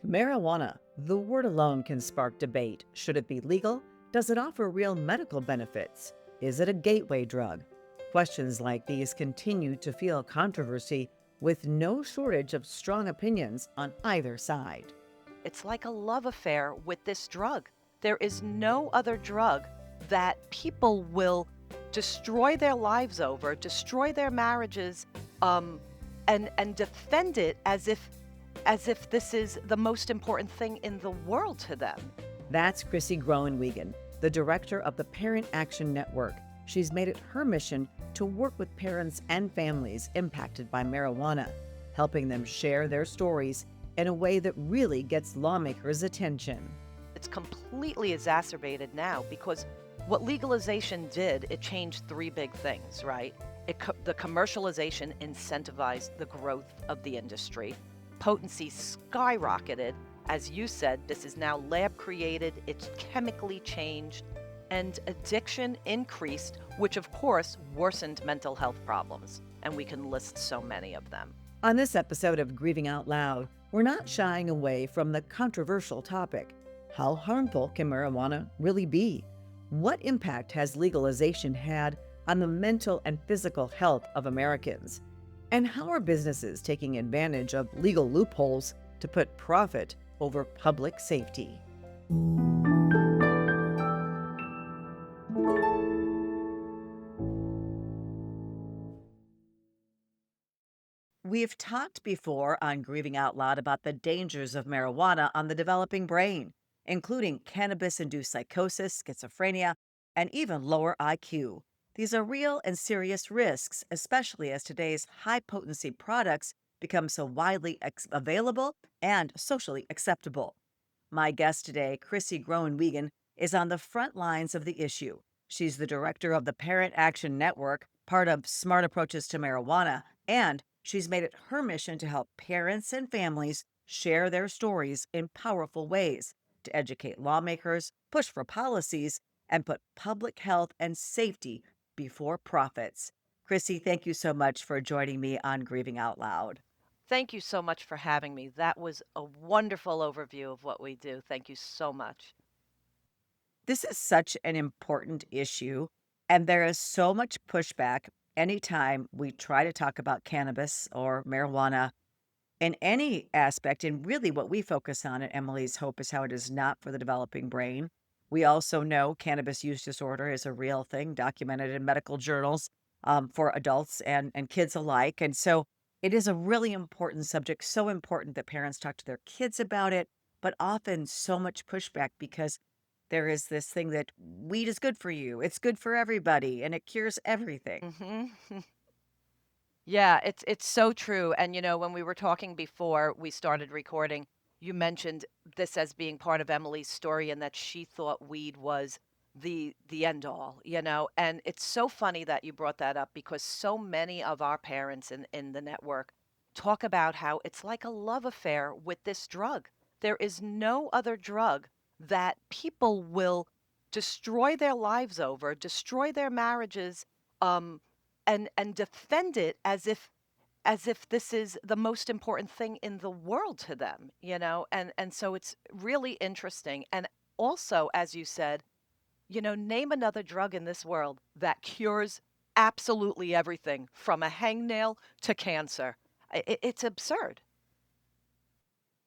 Marijuana. The word alone can spark debate. Should it be legal? Does it offer real medical benefits? Is it a gateway drug? Questions like these continue to fuel controversy with no shortage of strong opinions on either side. It's like a love affair with this drug. There is no other drug that people will destroy their lives over, destroy their marriages, um, and defend it as if this is the most important thing in the world to them. That's Crissy Groenewegen, the director of the Parent Action Network. She's made it her mission to work with parents and families impacted by marijuana, helping them share their stories in a way that really gets lawmakers' attention. It's completely exacerbated now because what legalization did, it changed three big things, right? The commercialization incentivized the growth of the industry. Potency skyrocketed. As you said, this is now lab created, it's chemically changed, and addiction increased, which of course worsened mental health problems. And we can list so many of them. On this episode of Grieving Out Loud, we're not shying away from the controversial topic. How harmful can marijuana really be? What impact has legalization had on the mental and physical health of Americans? And how are businesses taking advantage of legal loopholes to put profit over public safety? We've talked before on Grieving Out Loud about the dangers of marijuana on the developing brain, including cannabis induced psychosis, schizophrenia, and even lower IQ. These are real and serious risks, especially as today's high potency products become so widely available and socially acceptable. My guest today, Crissy Groenewegen, is on the front lines of the issue. She's the director of the Parent Action Network, part of Smart Approaches to Marijuana, and she's made it her mission to help parents and families share their stories in powerful ways to educate lawmakers, push for policies, and put public health and safety before profits. Crissy, thank you so much for joining me on Grieving Out Loud. Thank you so much for having me. That was a wonderful overview of what we do. Thank you so much. This is such an important issue, and there is so much pushback anytime we try to talk about cannabis or marijuana in any aspect. And really, what we focus on at Emily's Hope is how it is not for the developing brain. We also know cannabis use disorder is a real thing documented in medical journals for adults and kids alike. And so it is a really important subject, so important that parents talk to their kids about it, but often so much pushback because there is this thing that weed is good for you. It's good for everybody and it cures everything. hmm Yeah, it's so true. And when we were talking before we started recording, you mentioned this as being part of Emily's story and that she thought weed was the end all, And it's so funny that you brought that up because so many of our parents in the network talk about how it's like a love affair with this drug. There is no other drug that people will destroy their lives over, destroy their marriages, um, and defend it as if this is the most important thing in the world to them, and so it's really interesting. And also, as you said, name another drug in this world that cures absolutely everything from a hangnail to cancer. It's absurd.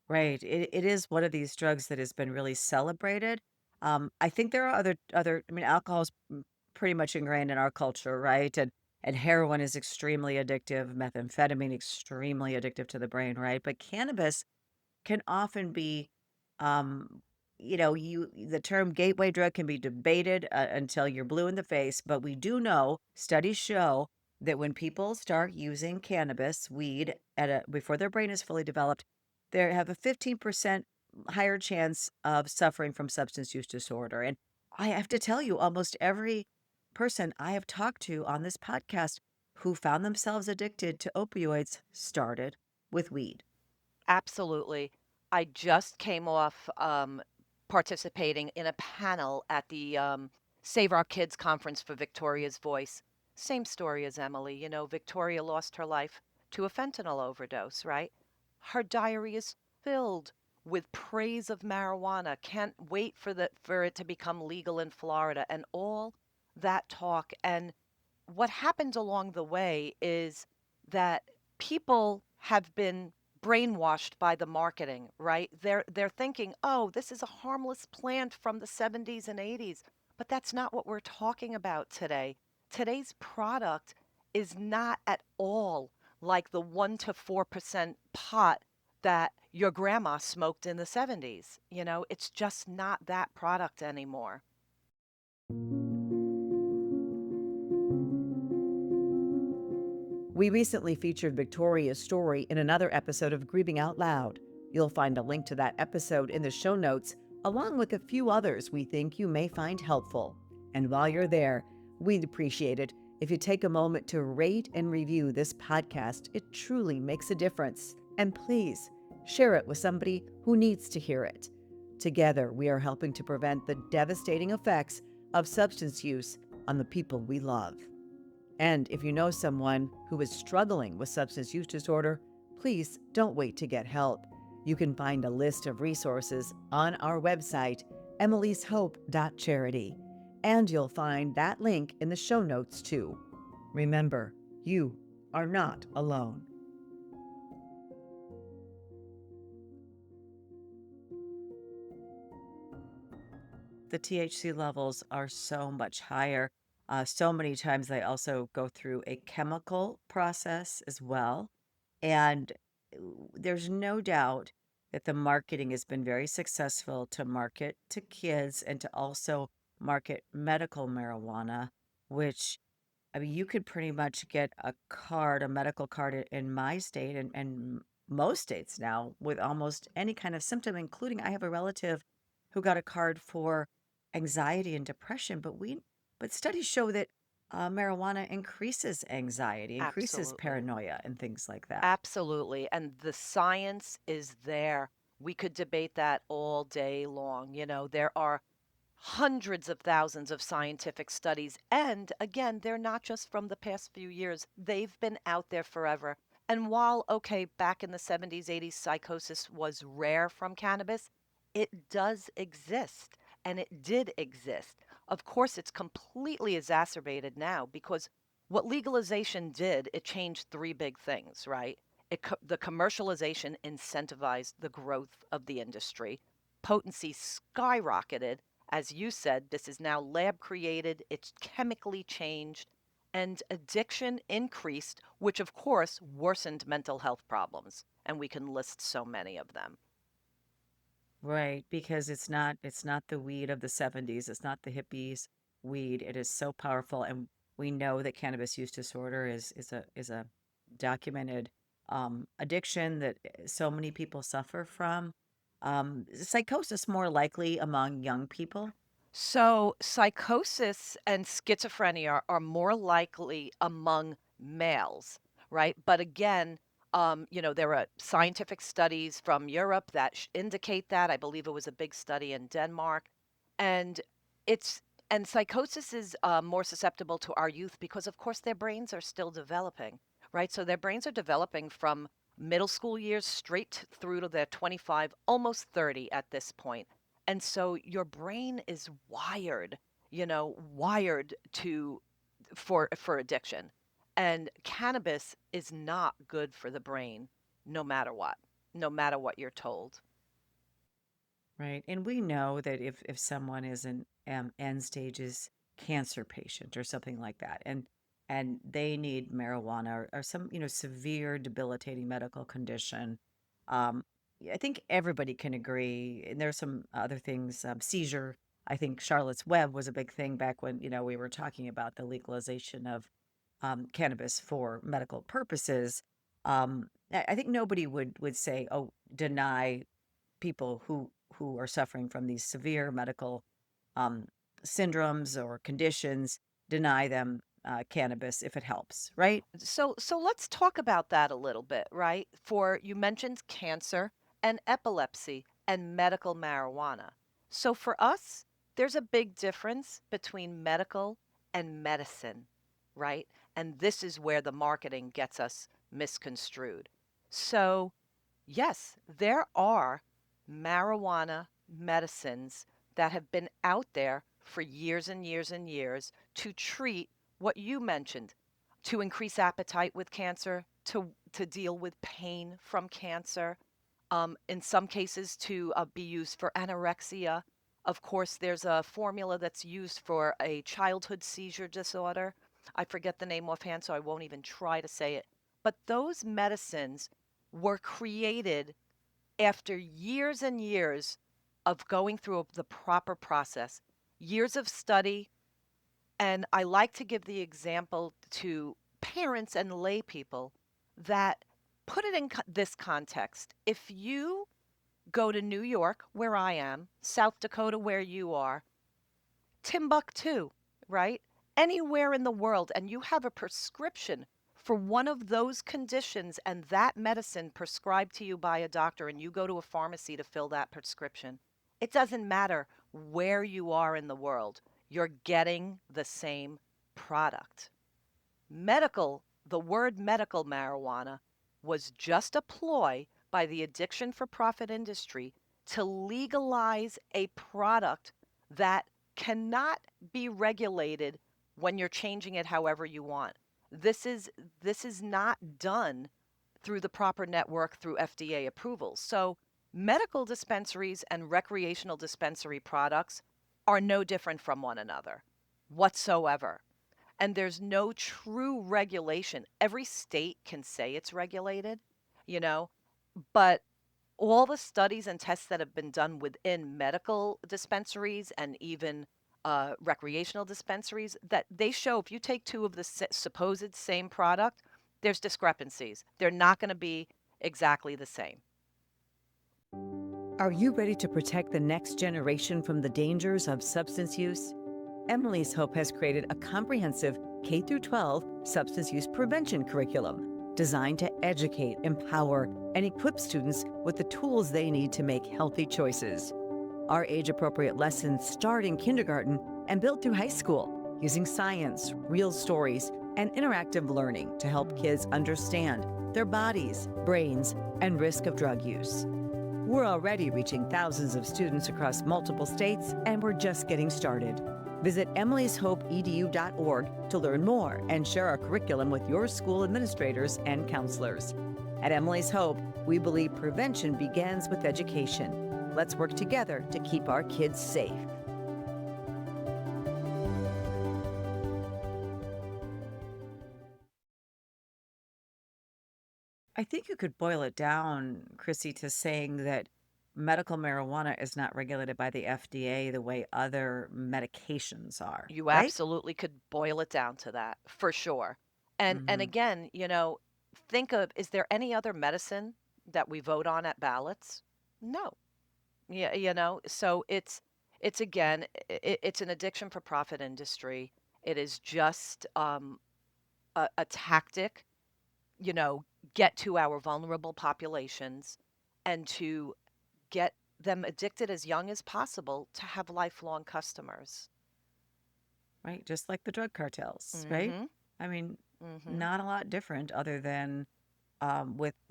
Right. It is one of these drugs that has been really celebrated. I think there are I mean, alcohol is pretty much ingrained in our culture, right? And heroin is extremely addictive, methamphetamine extremely addictive to the brain, right? But cannabis can often be, um, the term gateway drug can be debated until you're blue in the face. But we do know studies show that when people start using cannabis, weed before their brain is fully developed, they have a 15% higher chance of suffering from substance use disorder. And I have to tell you, almost every person I have talked to on this podcast who found themselves addicted to opioids started with weed. Absolutely. I just came off participating in a panel at the Save Our Kids conference for Victoria's Voice. Same story as Emily. Victoria lost her life to a fentanyl overdose, right? Her diary is filled with praise of marijuana, can't wait for it to become legal in Florida and all that talk. And what happened along the way is that people have been brainwashed by the marketing, right? They're thinking, "Oh, this is a harmless plant from the 70s and 80s." But that's not what we're talking about today. Today's product is not at all like the 1 to 4% pot that your grandma smoked in the 70s. It's just not that product anymore. We recently featured Victoria's story in another episode of Grieving Out Loud. You'll find a link to that episode in the show notes, along with a few others we think you may find helpful. And while you're there, we'd appreciate it if you take a moment to rate and review this podcast. It truly makes a difference. And please, share it with somebody who needs to hear it. Together, we are helping to prevent the devastating effects of substance use on the people we love. And if you know someone who is struggling with substance use disorder, please don't wait to get help. You can find a list of resources on our website, emily'shope.charity, and you'll find that link in the show notes too. Remember, you are not alone. The THC levels are so much higher. So many times they also go through a chemical process as well. And there's no doubt that the marketing has been very successful to market to kids and to also market medical marijuana, which I mean, you could pretty much get a card, a medical card in my state and most states now with almost any kind of symptom, including I have a relative who got a card for anxiety and depression, but studies show that marijuana increases anxiety, increases Absolutely. paranoia, and things like that. Absolutely. And the science is there. We could debate that all day long. There are hundreds of thousands of scientific studies. And again, they're not just from the past few years, they've been out there forever. And while, okay, back in the 70s, 80s, psychosis was rare from cannabis, it does exist. And it did exist. Of course, it's completely exacerbated now because what legalization did, it changed three big things, right? The commercialization incentivized the growth of the industry. Potency skyrocketed. As you said, this is now lab created, it's chemically changed, and addiction increased, which of course worsened mental health problems. And we can list so many of them. Right, because it's not the weed of the 70s, it's not the hippies weed. It is so powerful, and we know that cannabis use disorder is a documented addiction that so many people suffer from. Psychosis more likely among young people. So, psychosis and schizophrenia are more likely among males, right? But again, there are scientific studies from Europe that indicate that. I believe it was a big study in Denmark, and it's and psychosis is more susceptible to our youth because, of course, their brains are still developing, right? So their brains are developing from middle school years straight through to their 25, almost 30 at this point. And so your brain is wired to for addiction. And cannabis is not good for the brain no matter what you're told. Right. And we know that if someone is an end stages cancer patient or something like that, and they need marijuana or some, severe debilitating medical condition, I think everybody can agree. And there's some other things, seizure. I think Charlotte's Web was a big thing back when, we were talking about the legalization of cannabis for medical purposes. I think nobody would say, oh, deny people who are suffering from these severe medical um, syndromes or conditions, deny them cannabis if it helps, right? So let's talk about that a little bit, right? For you mentioned cancer and epilepsy and medical marijuana. So for us, there's a big difference between medical and medicine, right? And this is where the marketing gets us misconstrued. So, yes, there are marijuana medicines that have been out there for years and years and years to treat what you mentioned, to increase appetite with cancer, to deal with pain from cancer, in some cases to be used for anorexia. Of course, there's a formula that's used for a childhood seizure disorder. I forget the name offhand, so I won't even try to say it. But those medicines were created after years and years of going through the proper process, years of study. And I like to give the example to parents and lay people that put it in this context. If you go to New York, where I am, South Dakota, where you are, Timbuktu, right? Anywhere in the world, and you have a prescription for one of those conditions and that medicine prescribed to you by a doctor, and you go to a pharmacy to fill that prescription, it doesn't matter where you are in the world, you're getting the same product. The word medical marijuana was just a ploy by the addiction for profit industry to legalize a product that cannot be regulated when you're changing it however you want. This is this is not done through the proper network through FDA approval. So medical dispensaries and recreational dispensary products are no different from one another whatsoever, and there's no true regulation. Every state can say it's regulated, you know, but all the studies and tests that have been done within medical dispensaries and even recreational dispensaries, that they show if you take two of the supposed same product, there's discrepancies. They're not going to be exactly the same. Are you ready to protect the next generation from the dangers of substance use? Emily's Hope has created a comprehensive K 12 substance use prevention curriculum designed to educate, empower, and equip students with the tools they need to make healthy choices. Our age appropriate lessons start in kindergarten and build through high school, using science, real stories, and interactive learning to help kids understand their bodies, brains, and risk of drug use. We're already reaching thousands of students across multiple states, and we're just getting started. Visit emilyshopeedu.org to learn more and share our curriculum with your school administrators and counselors. At Emily's Hope, we believe prevention begins with education. Let's work together to keep our kids safe. I think you could boil it down, Chrissy, to saying that medical marijuana is not regulated by the FDA the way other medications are, You right? absolutely could boil it down to that for sure. And Hmm. again, think of, is there any other medicine that we vote on at ballots? No. Yeah, so it's again, it's an addiction for profit industry. It is just a tactic, you know, get to our vulnerable populations and to get them addicted as young as possible to have lifelong customers. Right? Just like the drug cartels, right? Mhm. I mean, Mhm. not a lot different other than I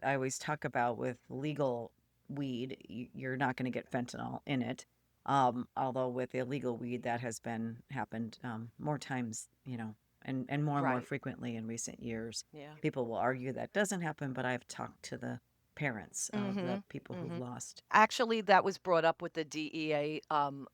always talk about with legal weed, you're not going to get fentanyl in it. Although with illegal weed, that has been happened more times, and more Right. frequently in recent years. Yeah. People will argue that doesn't happen, but I've talked to the parents of the Mhm. people who've Mhm. lost. Actually, that was brought up with the DEA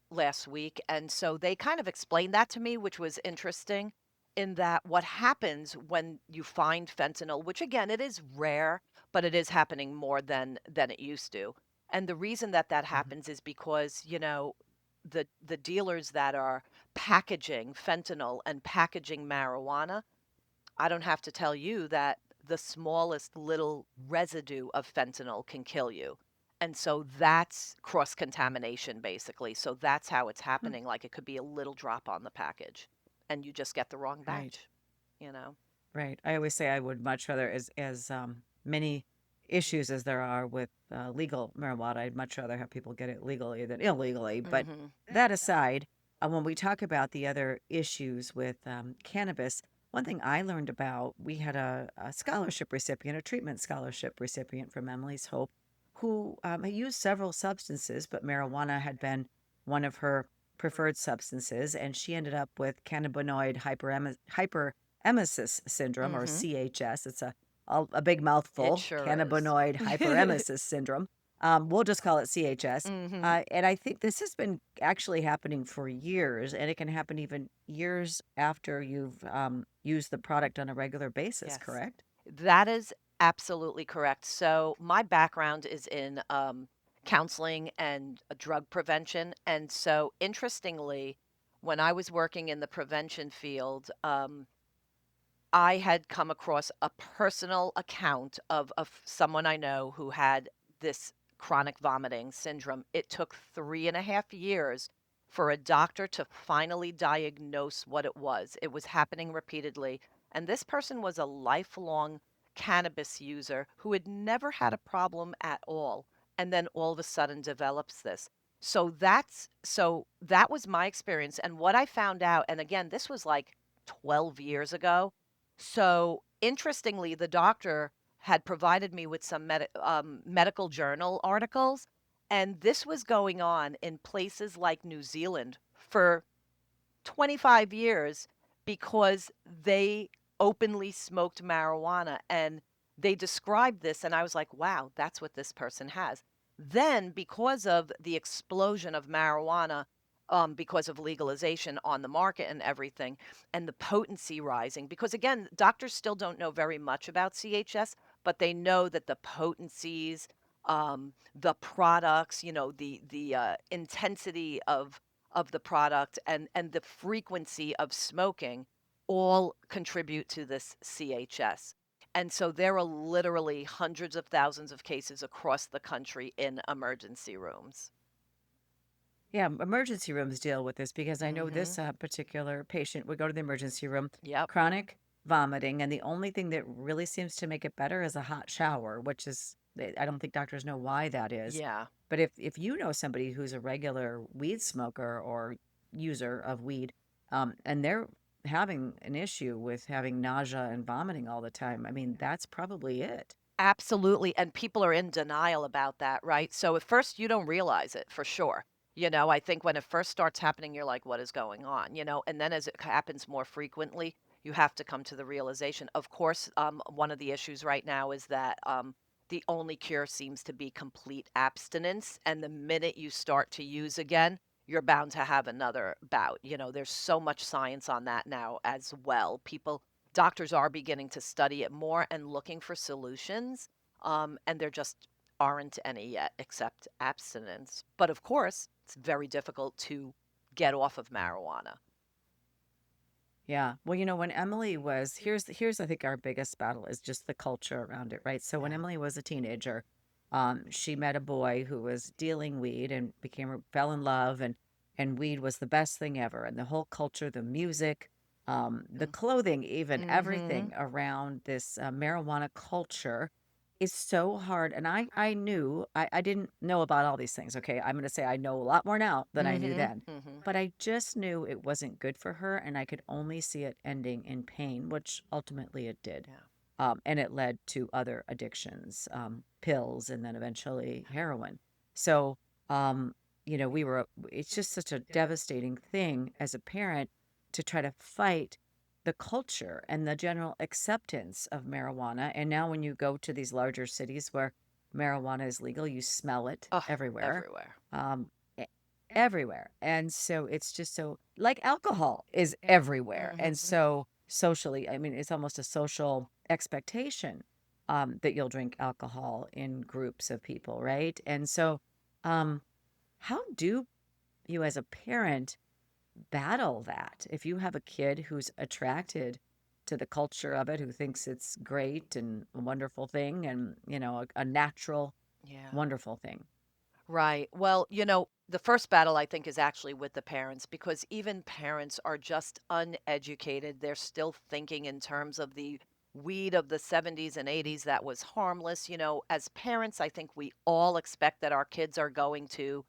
last week, and so they kind of explained that to me, which was interesting. In that, what happens when you find fentanyl, which again it is rare, but it is happening more than it used to. And the reason that that Mhm. happens is because the dealers that are packaging fentanyl and packaging marijuana, I don't have to tell you that the smallest little residue of fentanyl can kill you. And so that's cross contamination, basically. So that's how it's Hmm. happening. Like it could be a little drop on the package and you just get the wrong Right. batch, you know? Right. I always say I would much rather, as many issues as there are with legal marijuana, I'd much rather have people get it legally than illegally. But Hmm. that aside, when we talk about the other issues with cannabis, one thing I learned about, we had a scholarship recipient, a treatment scholarship recipient from Emily's Hope, who had used several substances, but marijuana had been one of her preferred substances, and she ended up with cannabinoid hyperemesis syndrome, or Mhm. CHS. It's a big It mouthful, sure is. cannabinoid hyperemesis syndrome. We'll just call it CHS. Mhm. And I think this has been actually happening for years, and it can happen even years after you've used the product on a regular basis, Yes. correct? That is absolutely correct. So, my background is in counseling and drug prevention. And so, interestingly, when I was working in the prevention field, I had come across a personal account of someone I know who had this chronic vomiting syndrome. It took 3.5 years for a doctor to finally diagnose what it was. It was happening repeatedly. And this person was a lifelong cannabis user who had never had a problem at all. And then all of a sudden develops this. So that was my experience. And what I found out, and again, this was like 12 years ago. So, interestingly, the doctor had provided me with some medical journal articles, and this was going on in places like New Zealand for 25 years because they openly smoked marijuana, and they described this, and I was like, "Wow, that's what this person has." Then, because of the explosion of marijuana, because of legalization on the market and everything, and the potency rising, because again, doctors still don't know very much about CHS, but they know that the potencies, the products, the intensity of the product and the frequency of smoking all contribute to this CHS. And so there are literally hundreds of thousands of cases across the country in emergency rooms. Yeah, emergency rooms deal with this because I know this Mhm. particular patient would go to the emergency room, Yep. chronic vomiting, and the only thing that really seems to make it better is a hot shower, which is, I don't think doctors know why that is. Yeah. But if you know somebody who's a regular weed smoker or user of weed, and they're having an issue with having nausea and vomiting all the time, I mean, that's probably it. Absolutely, and people are in denial about that, right? So at first you don't realize it for sure. I think when it first starts happening, you're like, what is going on? And then as it happens more frequently, you have to come to the realization. Of course, one of the issues right now is that the only cure seems to be complete abstinence. And the minute you start to use again, you're bound to have another bout. There's so much science on that now as well. Doctors are beginning to study it more and looking for solutions, and there just aren't any yet except abstinence. But of course, it's very difficult to get off of marijuana. Yeah. Well, when Emily was here's I think our biggest battle is just the culture around it, right? So when Yeah. Emily was a teenager, she met a boy who was dealing weed and fell in love, and weed was the best thing ever. And the whole culture, the music, the clothing, even Mm-hmm. everything around this marijuana culture is so hard. And I knew I didn't know about all these things. Okay. I'm gonna say I know a lot more now than I knew Mm-hmm. then, Mm-hmm. but I just knew it wasn't good for her, and I could only see it ending in pain, which ultimately it did. Yeah. And it led to other addictions, pills, and then eventually heroin. So, it's just such a devastating thing as a parent to try to fight the culture and the general acceptance of marijuana. And now, when you go to these larger cities where marijuana is legal, you smell it Oh, everywhere. everywhere. Um, everywhere. And so it's just so, like, alcohol is everywhere. And Mm-hmm. so socially, I mean, it's almost a social expectation that you'll drink alcohol in groups of people, right? And so, um, how do you as a parent battle that if you have a kid who's attracted to the culture of it, who thinks it's great and a wonderful thing, and a natural Yeah. wonderful thing? Right. Well, the first battle I think is actually with the parents because even parents are just uneducated. They're still thinking in terms of the weed of the 70s and 80s that was harmless. As parents, I think we all expect that our kids are going to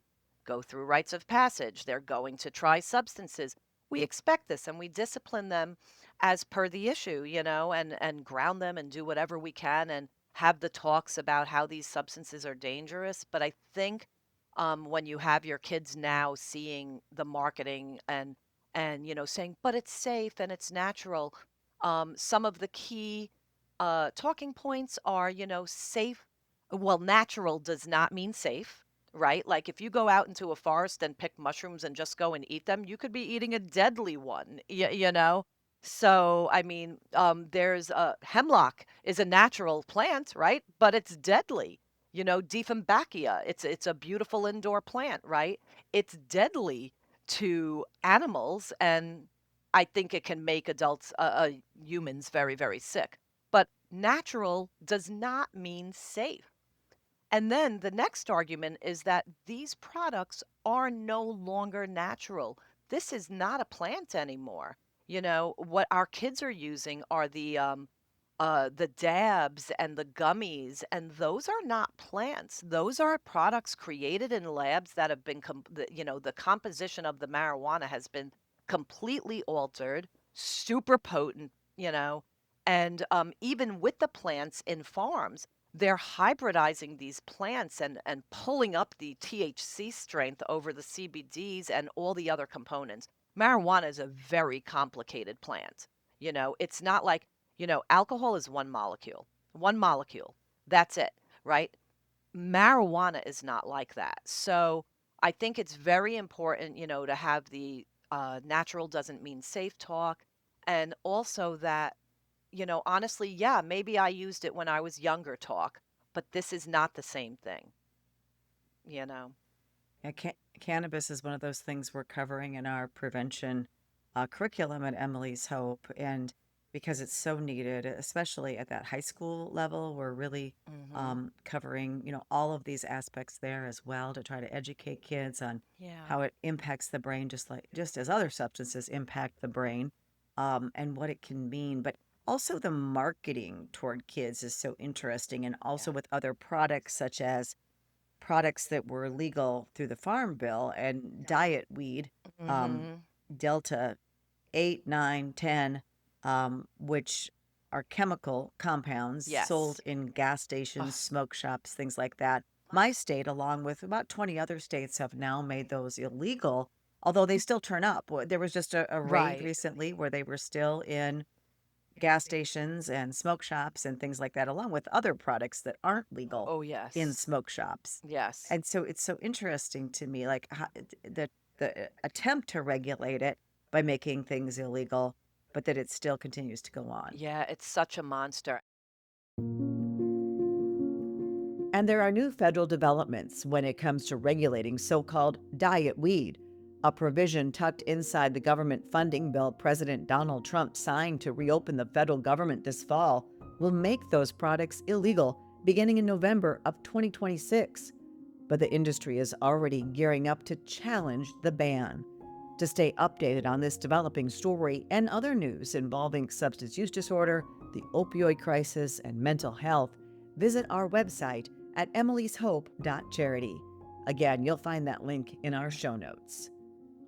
go through rites of passage, they're going to try substances. We expect this and we discipline them as per the issue, and ground them and do whatever we can and have the talks about how these substances are dangerous. But I think when you have your kids now seeing the marketing and saying, but it's safe and it's natural, some of the key talking points are, safe. Well, natural does not mean safe, right? Like if you go out into a forest and pick mushrooms and just go and eat them, you could be eating a deadly one, So, I mean, there's hemlock is a natural plant, right? But it's deadly. Dieffenbachia, it's a beautiful indoor plant, right? It's deadly to animals, and I think it can make humans very, very sick. But natural does not mean safe. And then the next argument is that these products are no longer natural. This is not a plant anymore. What our kids are using are the dabs and the gummies, and those are not plants. Those are products created in labs that have been, the composition of the marijuana has been completely altered, super potent, and even with the plants in farms, they're hybridizing these plants and pulling up the THC strength over the CBDs and all the other components. Marijuana is a very complicated plant. It's not like, alcohol is one molecule. One molecule. That's it, right? Marijuana is not like that. So I think it's very important, to have the natural doesn't mean safe talk. And also that, honestly, yeah, maybe I used it when I was younger talk, but this is not the same thing, you know? Yeah, cannabis is one of those things we're covering in our prevention curriculum at Emily's Hope. And because it's so needed, especially at that high school level, we're really Hmm. covering, all of these aspects there as well to try to educate kids on Yeah. how it impacts the brain, just as other substances impact the brain, and what it can mean. But also the marketing toward kids is so interesting, and also Yeah. with other products such as products that were legal through the Farm Bill and diet weed, um, Hmm. Delta 8, 9, 10, which are chemical compounds sold Yes. in gas stations, Ugh, smoke shops, things like that. My state, along with about 20 other states, have now made those illegal, although they still turn up. There was just a raid right. recently where they were still in gas stations and smoke shops and things like that, along with other products that aren't legal Oh, in yes. smoke shops. Yes. And so it's so interesting to me, like the attempt to regulate it by making things illegal, but that it still continues to go on. Yeah, it's such a monster. And there are new federal developments when it comes to regulating so called diet weed, a provision tucked inside the government funding bill President Donald Trump signed to reopen the federal government this fall, will make those products illegal beginning in November of 2026. But the industry is already gearing up to challenge the ban. To stay updated on this developing story and other news involving substance use disorder, the opioid crisis, and mental health, visit our website at emilyshope.charity. Again, you'll find that link in our show notes.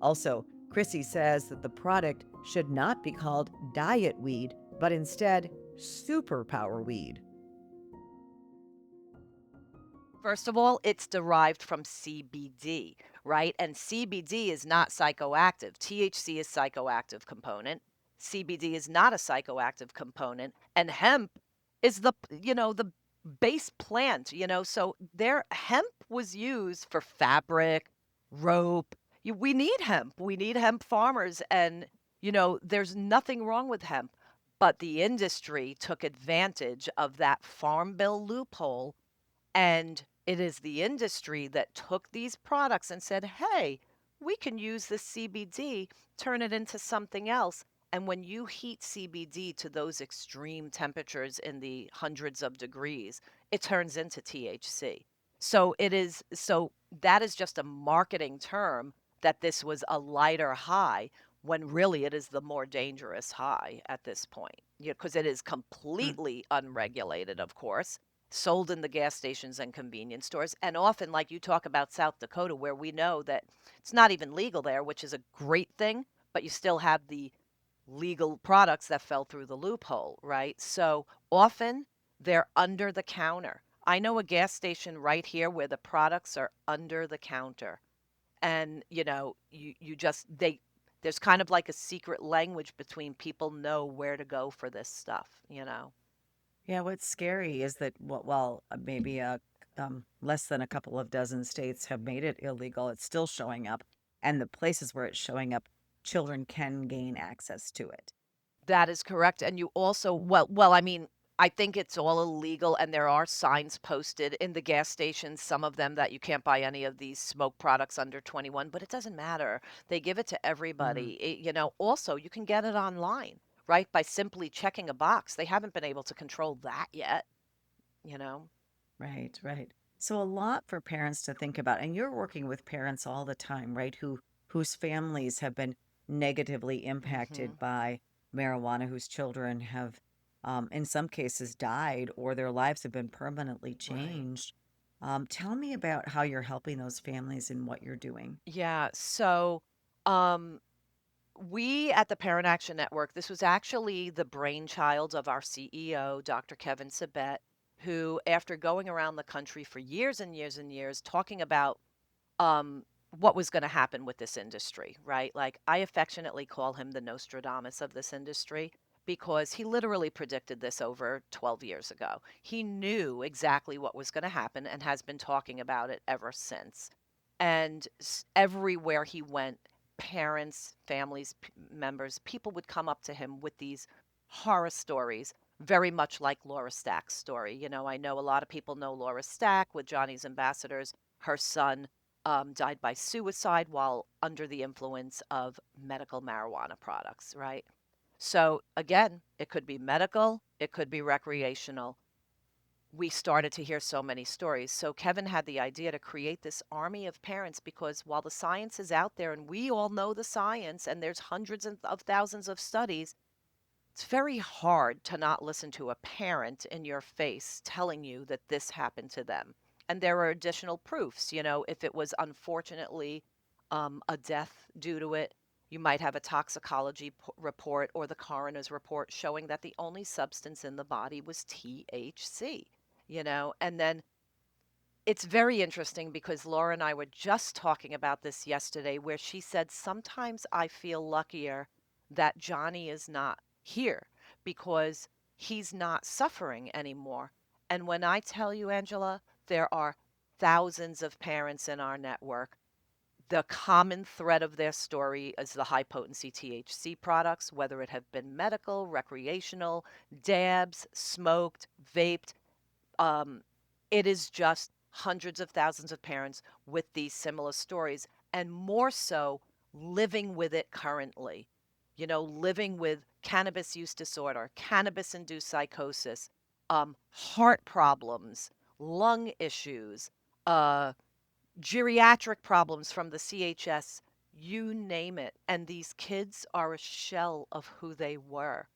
Also, Crissy says that the product should not be called diet weed, but instead superpower weed. First of all, it's derived from CBD, right? And CBD is not psychoactive. THC is psychoactive component. CBD is not a psychoactive component, and hemp is the base plant, So their hemp was used for fabric, rope. We need hemp. We need hemp farmers, and there's nothing wrong with hemp. But the industry took advantage of that farm bill loophole, and it is the industry that took these products and said, hey, we can use this CBD, turn it into something else. And when you heat CBD to those extreme temperatures in the hundreds of degrees, it turns into THC. So that is just a marketing term that this was a lighter high when really it is the more dangerous high at this point. Because it is Mm. completely unregulated, of course, sold in the gas stations and convenience stores. And often, like you talk about South Dakota, where we know that it's not even legal there, which is a great thing, but you still have the legal products that fell through the loophole, right? So often They're under the counter. I know a gas station right here where the products are under the counter. And, you just there's kind of like a secret language between people know where to go for this stuff. Yeah, what's scary is that, well, maybe less than a couple of dozen states have made it illegal. It's still showing up, and the places where it's showing up, children can gain access to it. That is correct, and you also well, I mean, I think it's all illegal, and there are signs posted in the gas stations, some of them that you can't buy any of these smoke products under 21, but it doesn't matter. They give it to Mm, everybody. Also, you can get it online, right, by simply checking a box. They haven't been able to control that yet, you know? right, right. So a lot for parents to think about, and you're working with parents all the time, right? Whose families have been negatively impacted Mhm. by marijuana, whose children have, in some cases, died or their lives have been permanently Right. changed. Tell me about how you're helping those families and what you're doing. Yeah, so, um we at the Parent Action Network, this was actually the brainchild of our CEO, Dr. Kevin Sabet, who, after going around the country for years and years and years talking about what was going to happen with this industry, right? Like, I affectionately call him the Nostradamus of this industry because he literally predicted this over 12 years ago. He knew exactly what was going to happen and has been talking about it ever since. And everywhere he went, parents, families, members, people would come up to him with these horror stories, very much like Laura Stack's story. I know a lot of people know Laura Stack with Johnny's Ambassadors. Her son died by suicide while under the influence of medical marijuana products, right? So, again, it could be medical, it could be recreational. We started to hear so many stories. So, Kevin had the idea to create this army of parents because while the science is out there and we all know the science and there's hundreds of thousands of studies, it's very hard to not listen to a parent in your face telling you that this happened to them. And there are additional proofs. If it was unfortunately a death due to it, you might have a toxicology report or the coroner's report showing that the only substance in the body was THC. And then it's very interesting because Laura and I were just talking about this yesterday, where she said, sometimes I feel luckier that Johnny is not here because he's not suffering anymore. And when I tell you, Angela, there are thousands of parents in our network. The common thread of their story is the high potency THC products, whether it have been medical, recreational, dabs, smoked, vaped, um, it is just hundreds of thousands of parents with these similar stories, and more so living with it currently. Living with cannabis use disorder, cannabis induced psychosis, heart problems, lung issues, uh, geriatric problems from the CHS, you name it. And these kids are a shell of who they were,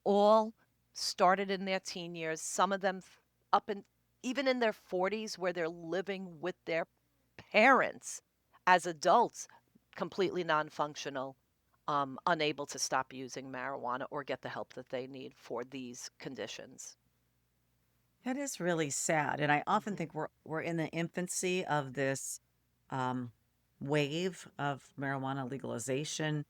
all started in their teen years, some of them up in even in their 40s where they're living with their parents as adults, completely non-functional, unable to stop using marijuana or get the help that they need for these conditions. That is really sad, and I often Mhm. think we're in the infancy of this um, wave of marijuana legalization.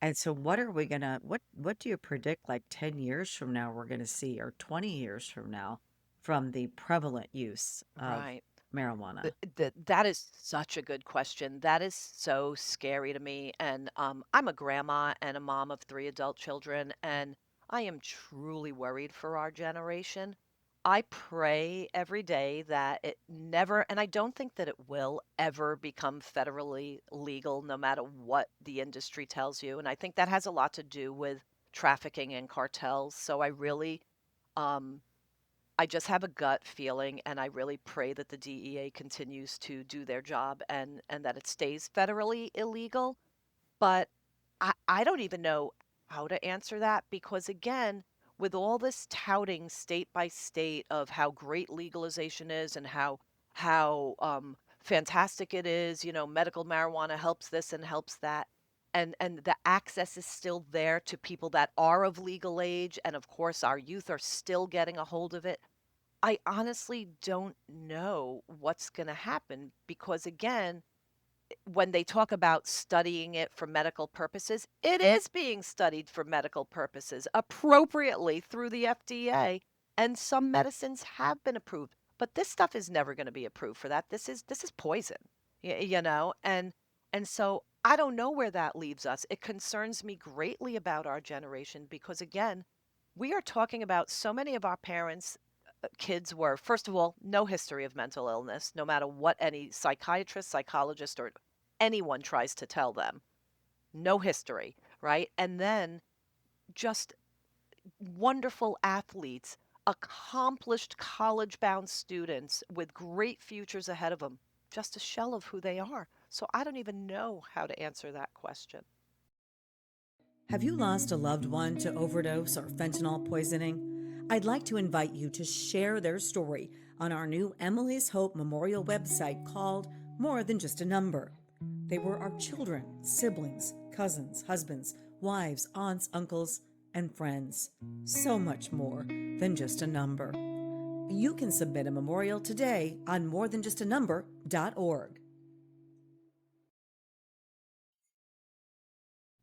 And so what are we gonna what do you predict like 10 years from now we're gonna see or 20 years from now from the prevalent use of Right. marijuana? That is such a good question. That is so scary to me. And I'm a grandma and a mom of three adult children, and I am truly worried for our generation. I pray every day that it never, and I don't think that it will ever become federally legal, no matter what the industry tells you. And I think that has a lot to do with trafficking and cartels. So um, I just have a gut feeling, and I really pray that the DEA continues to do their job and that it stays federally illegal. But I don't even know how to answer that because, again, with all this touting state by state of how great legalization is and how fantastic it is, medical marijuana helps this and helps that. and the access is still there to people that are of legal age, and of course our youth are still getting a hold of it. I honestly don't know what's going to happen because, again, when they talk about studying it for medical purposes, it is being studied for medical purposes appropriately through the FDA, and some medicines have been approved. But this stuff is never going to be approved for that. This is poison, and so I don't know where that leaves us. It concerns me greatly about our generation because, again, we are talking about so many of our parents' kids were, first of all, no history of mental illness, no matter what any psychiatrist, psychologist, or anyone tries to tell them. No history, right? And then just wonderful athletes, accomplished college bound students with great futures ahead of them, just a shell of who they are. So I don't even know how to answer that question. Have you lost a loved one to overdose or fentanyl poisoning? I'd like to invite you to share their story on our new Emily's Hope Memorial website called More Than Just a Number. They were our children, siblings, cousins, husbands, wives, aunts, uncles, and friends. So much more than just a number. You can submit a memorial today on morethanjustanumber.org.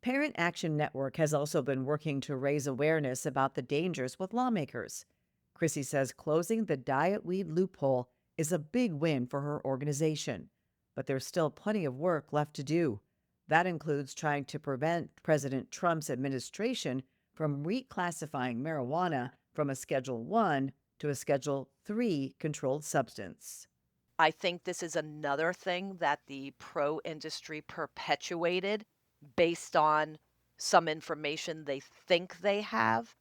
Parent Action Network has also been working to raise awareness about the dangers with lawmakers. Crissy says closing the diet weed loophole is a big win for her organization, but there's still plenty of work left to do. That includes trying to prevent President Trump's administration from reclassifying marijuana from a Schedule 1 to a Schedule 3 controlled substance. I think this is another thing that the pro industry perpetuated based on some information they think they have.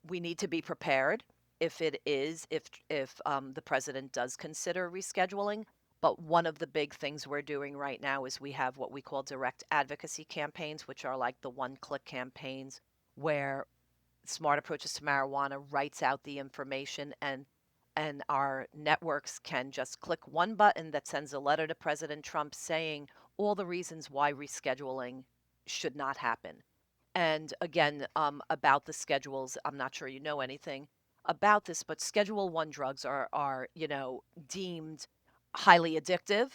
We need to be prepared if the president does consider rescheduling. But one of the big things we're doing right now is we have what we call direct advocacy campaigns, which are like the one-click campaigns where Smart Approaches to Marijuana writes out the information, and our networks can just click one button that sends a letter to President Trump saying all the reasons why rescheduling should not happen. And again, about the schedules, I'm not sure you know anything about this, but Schedule 1 drugs are deemed highly addictive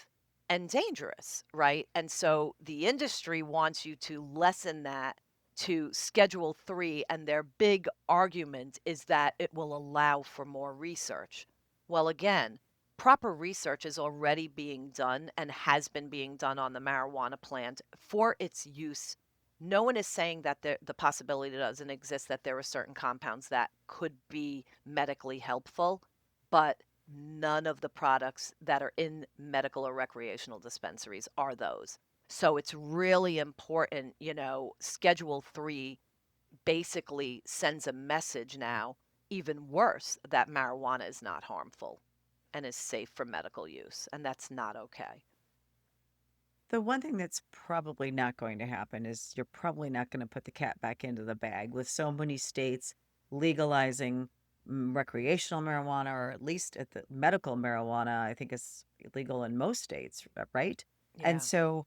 and dangerous, right? And so the industry wants you to lessen that to Schedule 3, and their big argument is that it will allow for more research. Well, again, proper research is already being done and has been being done on the marijuana plant for its use. No one is saying that the possibility doesn't exist that there are certain compounds that could be medically helpful, but none of the products that are in medical or recreational dispensaries are those. So it's really important, Schedule 3 basically sends a message now, even worse, that marijuana is not harmful and is safe for medical use, and that's not okay. The one thing that's probably not going to happen is you're probably not going to put the cat back into the bag with so many states legalizing recreational marijuana, or at least at the medical marijuana. I think is illegal in most states, right? And Yeah. so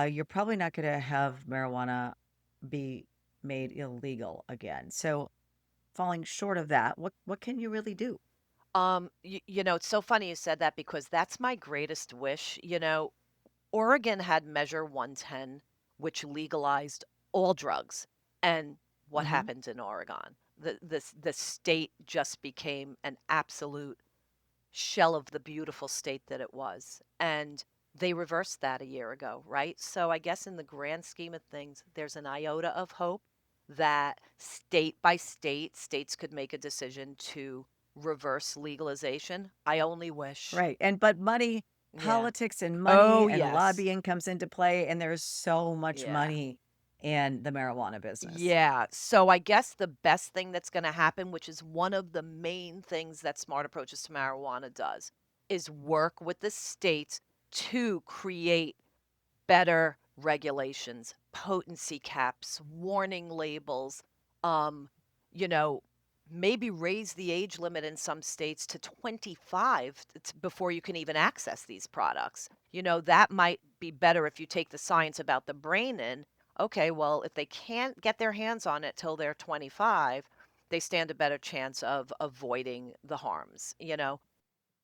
you're probably not going to have marijuana be made illegal again. So falling short of that, what can you really do? It's so funny you said that because that's my greatest wish. Oregon had Measure 110, which legalized all drugs. And what Hmm. happened in Oregon? The state just became an absolute shell of the beautiful state that it was. And they reversed that a year ago, right? So I guess in the grand scheme of things, there's an iota of hope that state by state, states could make a decision to reverse legalization. I only wish. Right. But money, Yeah. politics and money Oh, and yes. lobbying comes into play, and there's so much Yeah. money in the marijuana business. Yeah. So I guess the best thing that's going to happen, which is one of the main things that Smart Approaches to Marijuana does, is work with the states to create better regulations, potency caps, warning labels, um, you know, maybe raise the age limit in some states to 25 before you can even access these products. That might be better if you take the science about the brain in. okay, well, if they can't get their hands on it till they're 25, they stand a better chance of avoiding the harms, you know?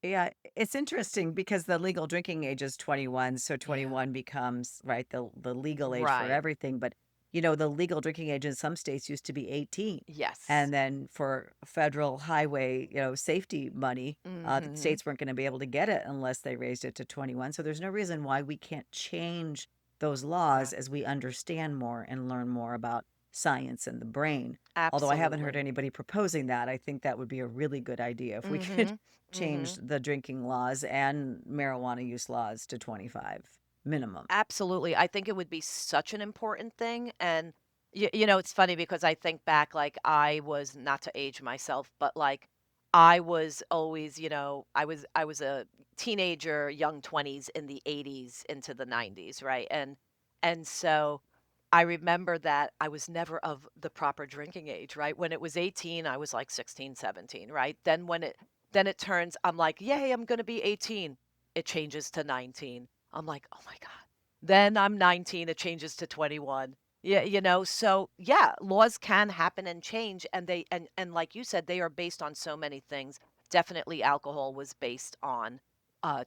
Yeah, it's interesting because the legal drinking age is 21, so Yeah. 21 becomes, right, the legal age for Right. everything, but, the legal drinking age in some states used to be 18, Yes. and then for federal highway, safety money, the Mhm. states weren't gonna be able to get it unless they raised it to 21, so there's no reason why we can't change those laws Right. as we understand more and learn more about science and the brain. Although I haven't heard Absolutely. anybody proposing that, I think that would be a really good idea if we could Mhm. Mhm. changed the drinking laws and marijuana use laws to 25 minimum. Absolutely. I think it would be such an important thing. And, you know, it's funny because I think back, like, I was not to age myself, but like, I was always, I was a teenager, young 20s in the 80s into the 90s, right? And so I remember that I was never of the proper drinking age, right? When it was 18, I was like 16, 17, right? Then it turns, I'm like, yay, I'm going to be 18. It changes to 19. I'm like, oh my God. Then I'm 19, it changes to 21. Yeah, so yeah, laws can happen and change, and and like you said, they are based on so many things. Definitely alcohol was based on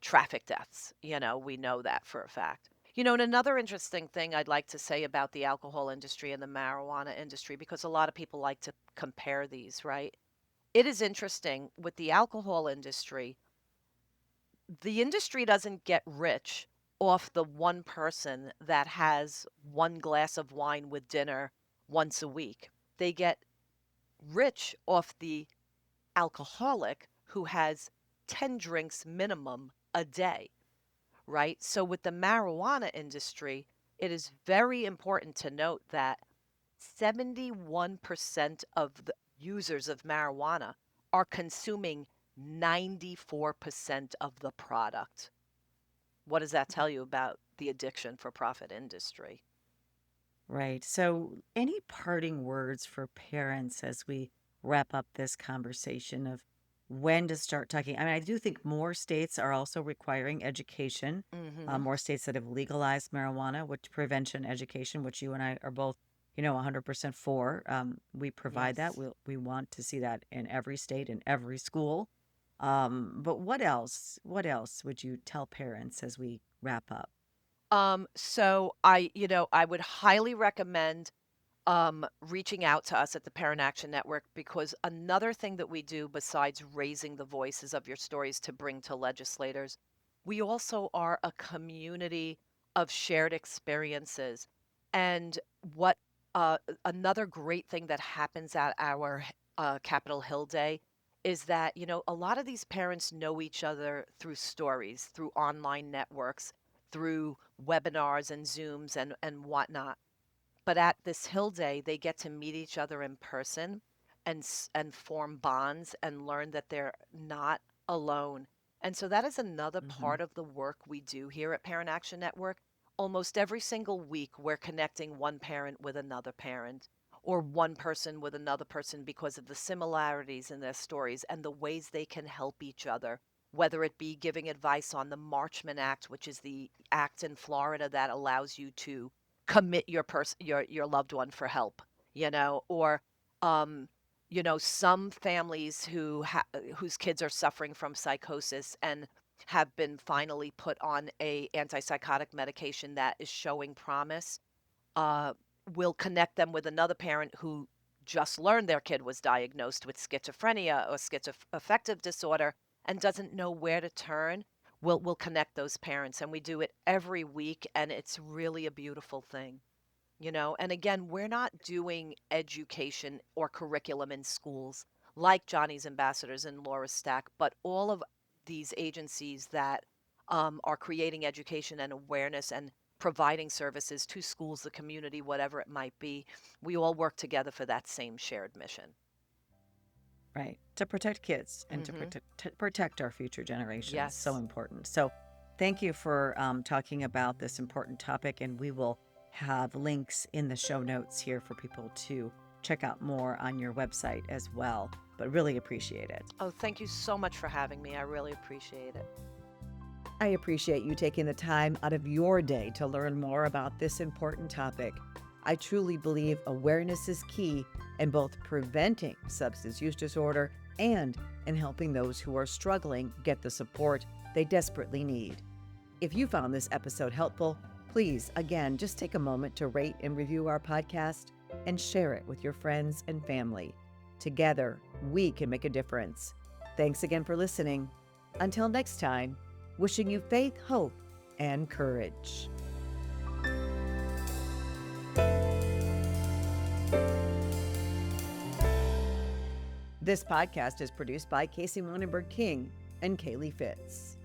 traffic deaths. We know that for a fact. And another interesting thing I'd like to say about the alcohol industry and the marijuana industry, because a lot of people like to compare these, right? It is interesting with the alcohol industry, the industry doesn't get rich off the one person that has one glass of wine with dinner once a week. They get rich off the alcoholic who has 10 drinks minimum a day, right? So with the marijuana industry, it is very important to note that 71% of the users of marijuana are consuming 94% of the product. What does that tell you about the addiction for profit industry? Right. So, any parting words for parents as we wrap up this conversation of when to start talking? I mean, I do think more states are also requiring education, Mhm. more states that have legalized marijuana, which prevention education, which you and I are both, 100% for. We provide that. Yes. We want to see that in every state, in every school. But what else? What else would you tell parents as we wrap up? So I would highly recommend reaching out to us at the Parent Action Network, because another thing that we do besides raising the voices of your stories to bring to legislators, we also are a community of shared experiences. And what another great thing that happens at our Capitol Hill Day is that, a lot of these parents know each other through stories, through online networks, through webinars and Zooms and whatnot, but at this Hill Day, they get to meet each other in person and form bonds and learn that they're not alone. And so that is another Hmm. part of the work we do here at Parent Action Network. Almost every single week, we're connecting one parent with another parent, or one person with another person, because of the similarities in their stories and the ways they can help each other, whether it be giving advice on the Marchman Act, which is the act in Florida that allows you to commit your loved one for help, or um some families whose kids are suffering from psychosis and have been finally put on a antipsychotic medication that is showing promise, uh will connect them with another parent who just learned their kid was diagnosed with schizophrenia or schizoaffective disorder and doesn't know where to turn. We'll connect those parents, and we do it every week, and it's really a beautiful thing. And again, we're not doing education or curriculum in schools like Johnny's Ambassadors and Laura Stack, but all of these agencies that are creating education and awareness and providing services to schools, the community, whatever it might be. We all work together for that same shared mission. Right. To protect kids and Hmm. to protect our future generations. So Yes. important. So thank you for talking about this important topic. And we will have links in the show notes here for people to check out more on your website as well. But really appreciate it. Oh, thank you so much for having me. I really appreciate it. I appreciate you taking the time out of your day to learn more about this important topic. I truly believe awareness is key in both preventing substance use disorder and in helping those who are struggling get the support they desperately need. If you found this episode helpful, please, again, just take a moment to rate and review our podcast and share it with your friends and family. Together, we can make a difference. Thanks again for listening. Until next time, wishing you faith, hope, and courage. This podcast is produced by Casey Monenberg King and Kaylee Fitz.